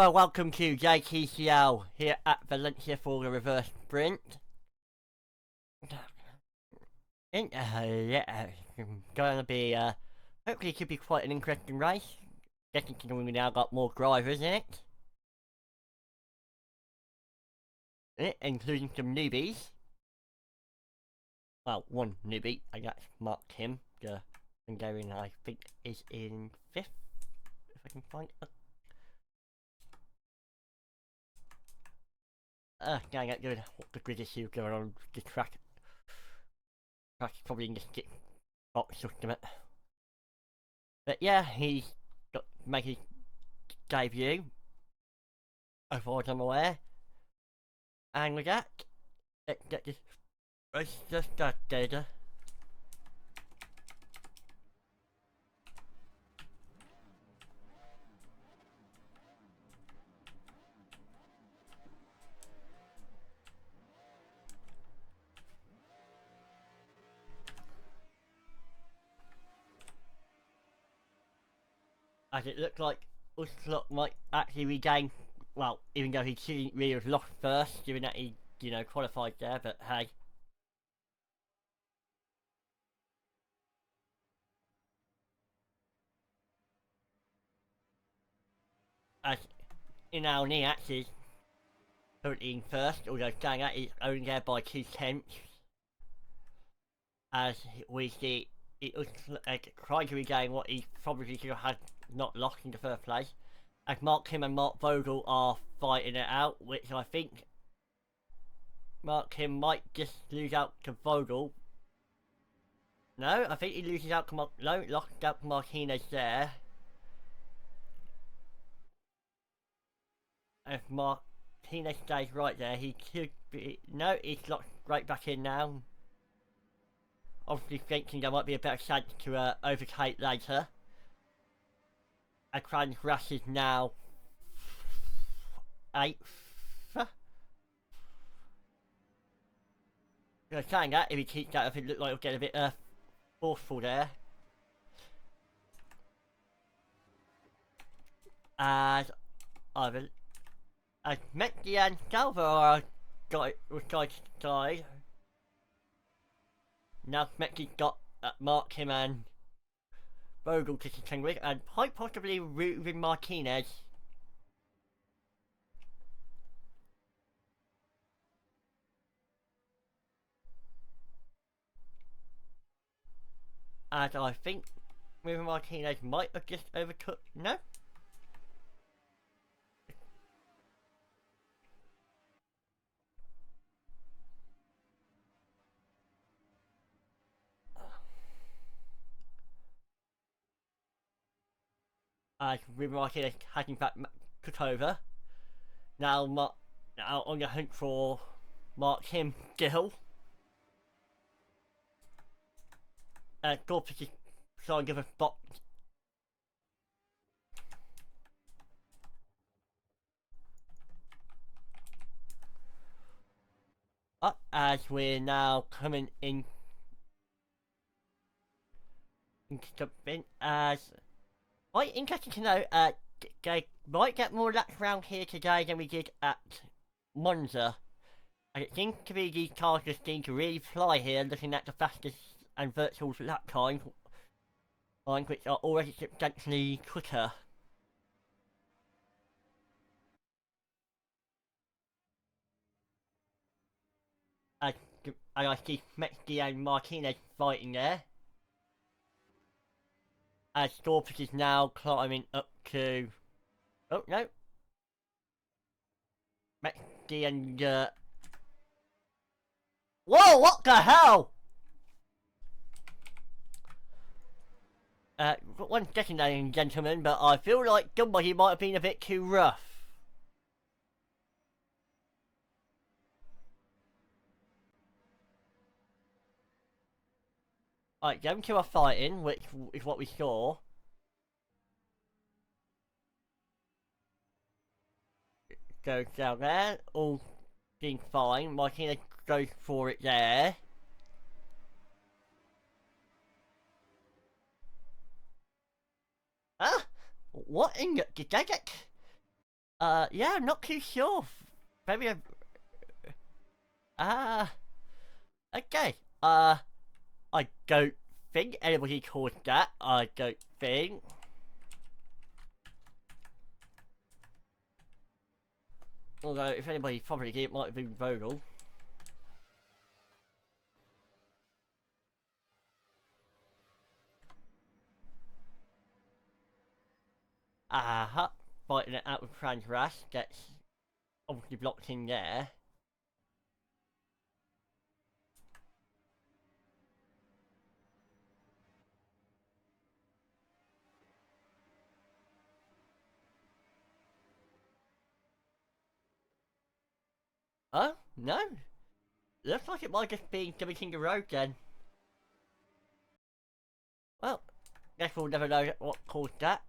Hello and welcome to JTCL here at Valencia for the reverse sprint. Gonna be, hopefully it could be quite an interesting race. Getting to know we now got more drivers in it, including some newbies. Well, one newbie, and that's Mark Kim, the Hungarian I think is in 5th, if I can find it. Dang it, the grid issue going on the track. Track's probably in the skip box system it. But yeah, he's got to make his debut, as far as I'm aware. And with that, let's get this race started. As it looks like Uslok might actually regain, well, even though he shouldn't really have lost first, given that he, qualified there, but hey. As Niax is currently in first, although Ganga is only there by 2/10. As we see, it looks like trying to regain what he probably should have had not lost in the first place. As Mark Kim and Mark Vogel are fighting it out, which I think Mark Kim might just lose out to Vogel. No, I think he loses out to lost out to Martinez there. If Martinez stays right there, he could be. No, he's locked right back in now. Obviously thinking there might be a better chance to overtake later. And Rush is now 8th. Saying that, if he keeps that up, it looks like he'll get a bit forceful there. As Mexi and Salva are side to side. Now Mexi got Mark him and Vogel to contend with, and quite possibly Ruben Martinez. As I think Ruben Martinez might have just overtook. No? As Ruben Martinez has in fact took over. Now on the hunt for Mark Kim still. Gorpich is trying to give a spot. Up as we're now coming in into something as quite interesting to know, they might get more laps around here today than we did at Monza. And it seems to be these cars just seem to really fly here, looking at the fastest and virtual lap times, which are already substantially quicker. And I see Mexi and Martinez fighting there. As Storpich is now climbing up to... Oh, no. Mexi and... Whoa, what the hell? One second, ladies and gentlemen, but I feel like somebody might have been a bit too rough. Alright, them two are fighting, which is what we saw. Goes down there, all being fine. Martina goes for it there. Huh? What in the... Did they get... Yeah, I'm not too sure. Maybe okay. I don't think anybody called that. I don't think. Although, if anybody probably did, it might have been Vogel. Fighting it out with Franz Rass gets obviously blocked in there. Oh, no. Looks like it might just be King the Road then. Well, guess we'll never know what caused that.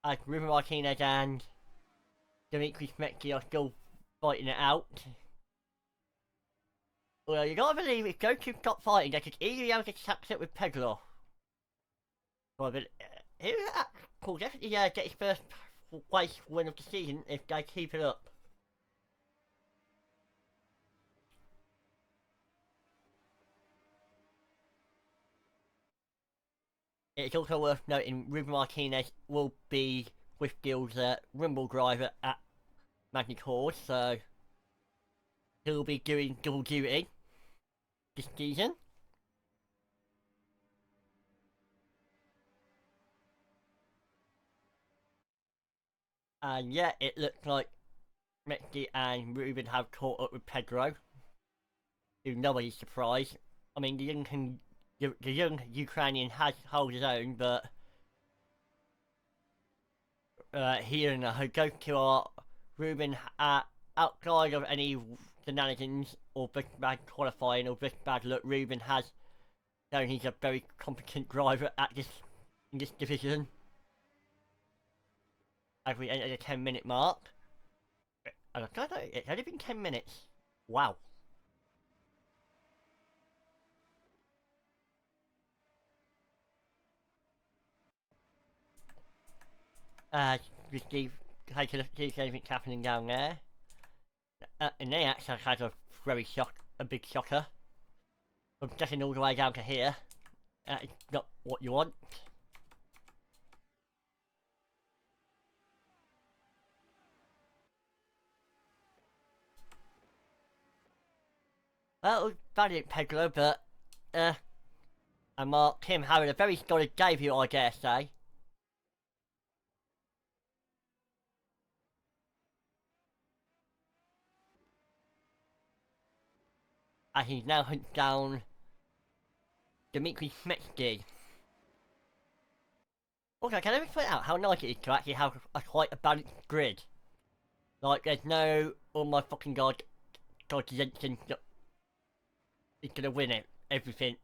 As Ruben Martinez and Dimitri Smetsky are still fighting it out. Well, you gotta believe if those two stop fighting, they could easily have a catch it with Pedro. Well, but he'll definitely get his first place win of the season if they keep it up. It's also worth noting Ruben Martinez will be with Gill's Rumble driver at Magny Court, so he'll be doing double duty this season. And yeah, it looks like Mexi and Ruben have caught up with Pedro. To nobody's surprise. I mean, the young Ukrainian has held his own, but here in Hogoku are Ruben outside of any shenanigans or big bad qualifying or big bad luck. Ruben has shown he's a very competent driver at in this division. As we enter the 10-minute mark. And I don't know, it's only been 10 minutes. Wow. We see anything happening down there. And they actually had a big shocker. From getting all the way down to here. It's not what you want. Well, valiant Pedro, but and Mark him having a very solid debut, I dare say. And he's now hunted down Dmitry Smetsky. Okay, can I just point out how nice it is to actually have quite a balanced grid? Like, there's no, oh my fucking god, Jensen is gonna win it, everything.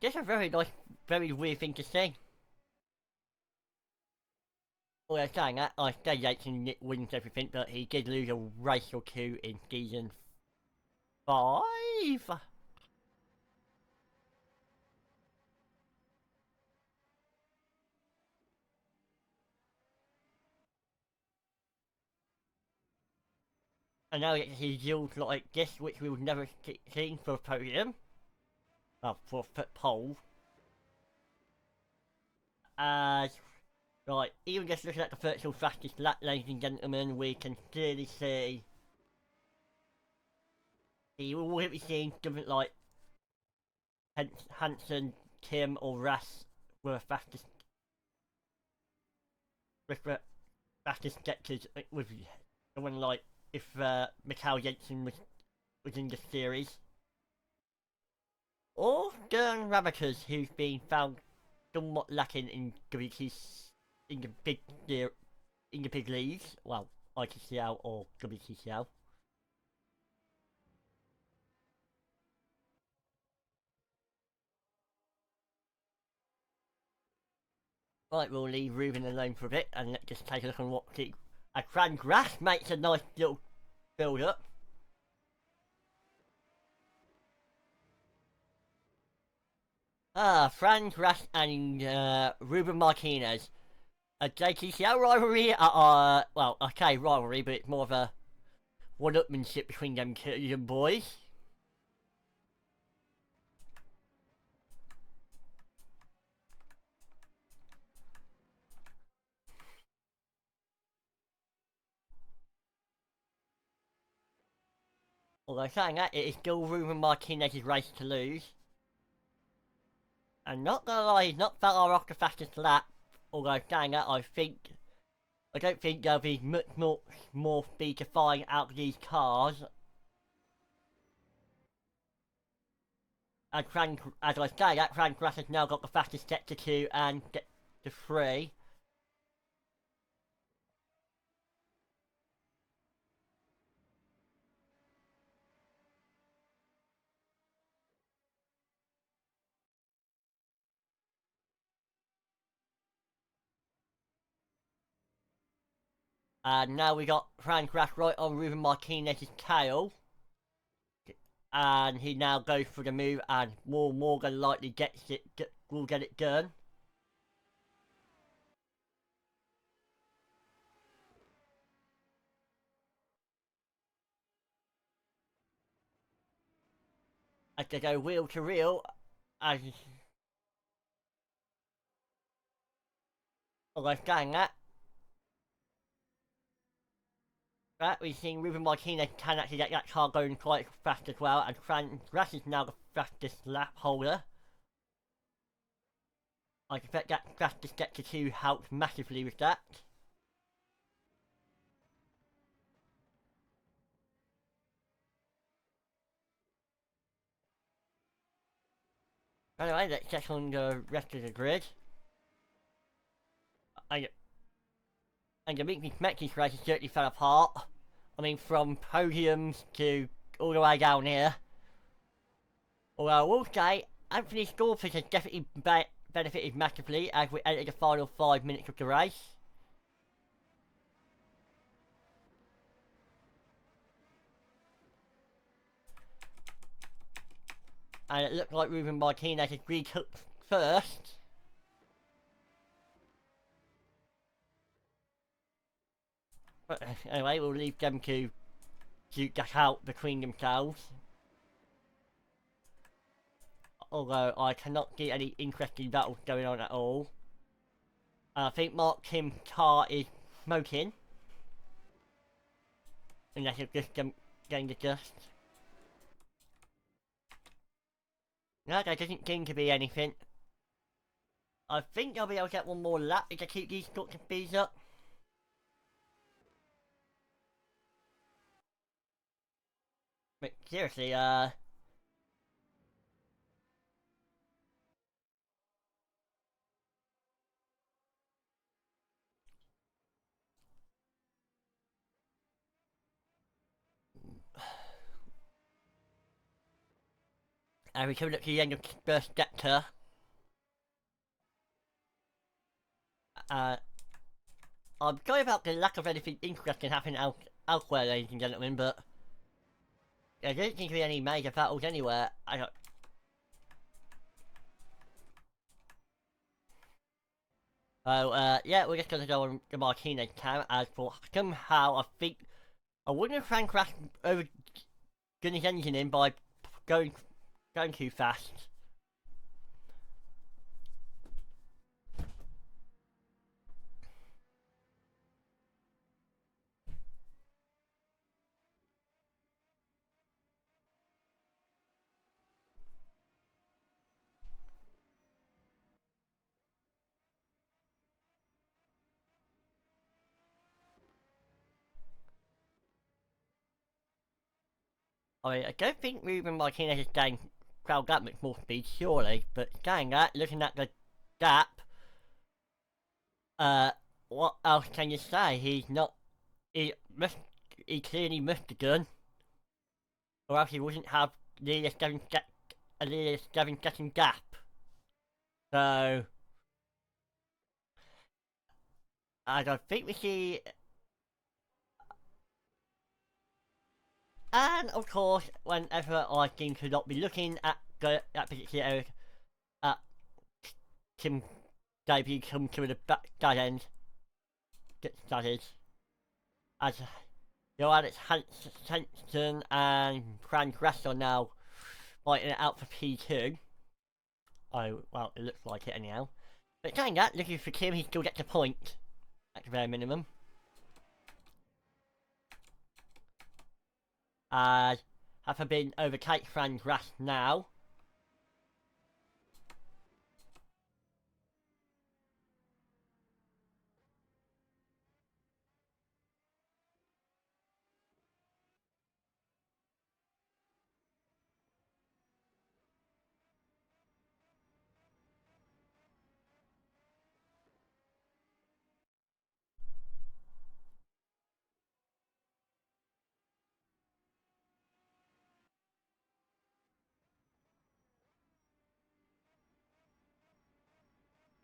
It's a very nice, very weird thing to say. Well, I'm saying that, I say Jensen wins everything, but he did lose a race or two in season 5. And now he yields like this, which we would never seen for a podium. For a pole. As, right, even just looking at the virtual fastest lap, ladies and gentlemen, we can clearly see he will be seeing something like Hansen, Tim, or Rass were fastest. With the fastest sketches with someone like if Mikhail Jensen was in the series. Or Gern Rabbiters, who's been found somewhat lacking in the big leagues. Well, ITCL or WTCL. Right, we'll leave Ruben alone for a bit and let's just take a look on what a Grand Grass makes a nice little build up. Frank Rush and Ruben Martinez. A JTCL rivalry, well, okay, rivalry, but it's more of a one-upmanship between them two young boys. Although saying that, it is still Ruben Martinez's race to lose. And not gonna lie, he's not far off the fastest lap. Although saying that, I don't think there'll be much more speed to find out of these cars. And as I say, that Frank Russ has now got the fastest sector 2 and sector 3. And now we got Frank Russ right on Ruben Martinez's tail. And he now goes for the move, and more than likely will get it done. As they go wheel to wheel, as although saying that, we've seen Ruben Martinez can actually get that car going quite fast as well, and Frank Russ is now the fastest lap holder. I expect that fastest sector 2 helps massively with that. Anyway, let's check on the rest of the grid. And the Meekly Smeckles race certainly fell apart. I mean, from podiums to all the way down here. Although I will say, Anthony Scorpus has definitely benefited massively as we enter the final 5 minutes of the race. And it looked like Ruben Martinez has retook first. But anyway, we'll leave them to shoot that out between themselves. Although I cannot see any interesting battles going on at all. I think Mark Tim's car is smoking. Unless it's just getting the dust. No, there doesn't seem to be anything. I think I'll be able to get one more lap if I keep these sorts of speeds up. But seriously, and we're coming up to the end of the first sector. I'm sorry about the lack of anything interesting happening elsewhere, ladies and gentlemen, but there doesn't seem to be any major battles anywhere. Yeah, we're just gonna go on the Martinez town, as for somehow I think I wouldn't have Frank Crash over getting his engine in by going too fast. I mean, I don't think Ruben Martinez is getting crowd that much more speed, surely, but saying that, looking at the gap, what else can you say? He clearly missed the gun, or else he wouldn't have nearly a 7-second gap. So, I don't think we see. And of course, whenever I seem to not be looking at that particular area, Kim debut come to the dead end. Get started. As Johannes Hansen and Frank Gressel now fighting it out for P2. Oh, well, it looks like it anyhow. But saying that, looking for Kim, he still gets a point. At the very minimum. As have been overtake Frank Grass now.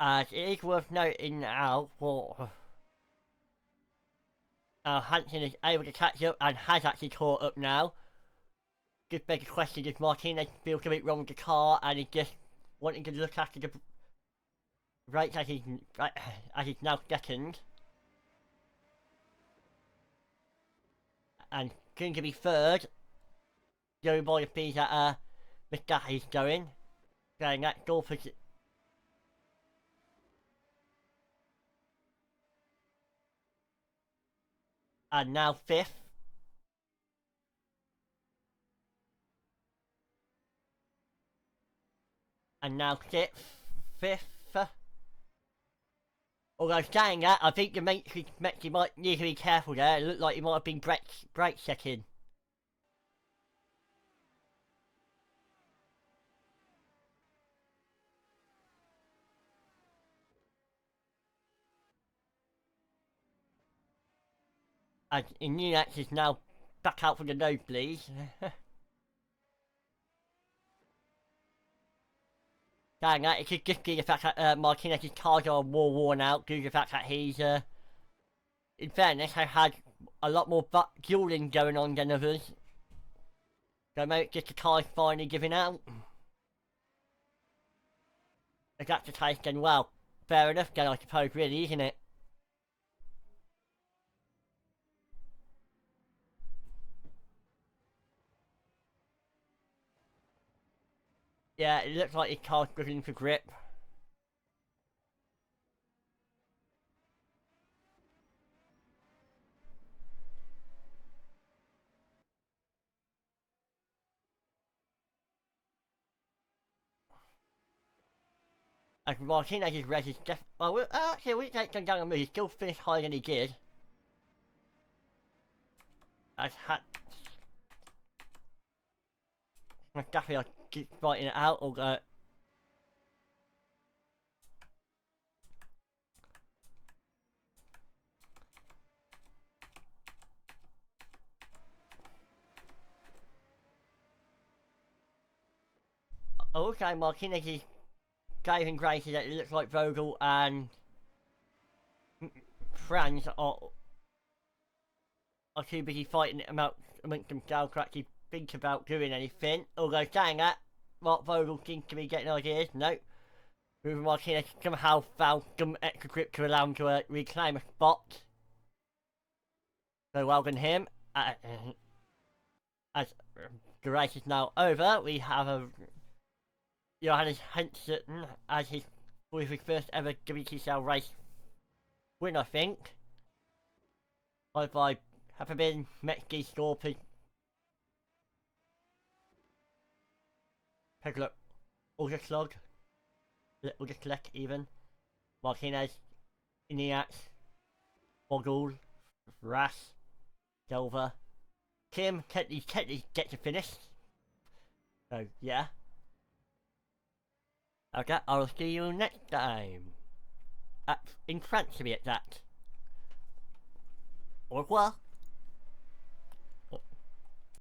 As it is worth noting now for Hansen is able to catch up and has actually caught up now. Just beg the question, does Martinez feel a bit wrong with the car and is just wanting to look after the brakes as he's now second? And going to be third. Joey Boy sees that Mr. is going. Saying that goal for... And now fifth. And now sixth. Fifth. Although saying that, I think the Mexi might need to be careful there. It looked like he might have been brake checking. And Nunes is now back out for the nosebleeds. Saying that, it could just be the fact that Martinez's cars are more worn out due to the fact that he's, in fairness, has had a lot more dueling going on than others. So maybe it's just the car's finally giving out. If that's the case, then well, fair enough then I suppose really, isn't it? Yeah, it looks like his car's struggling for grip. As Martinez's res is just... Well, actually, we take him down a move. He still finished higher than he did. As Mustafi are keep fighting it out, or go... Okay, Martinez is saving graces that it looks like Vogel and Franz are too busy fighting it amongst themselves to actually think about doing anything. Although saying that, Mark Vogel seems to be getting ideas. No. Ruben Martinez somehow found some extra grip to allow him to reclaim a spot. So well done him. As the race is now over, we have a Johannes Hansen as his first ever WTCL race win, I think. Followed by Happabin, Metzky, Scorpion, Pegler, Ultraslug, Ultraslek even, Martinez, Iniac, Bogul, Rass, Delver, Kim, technically gets a finish. So, yeah. Okay, I'll see you next time. In France to be exact. Au revoir.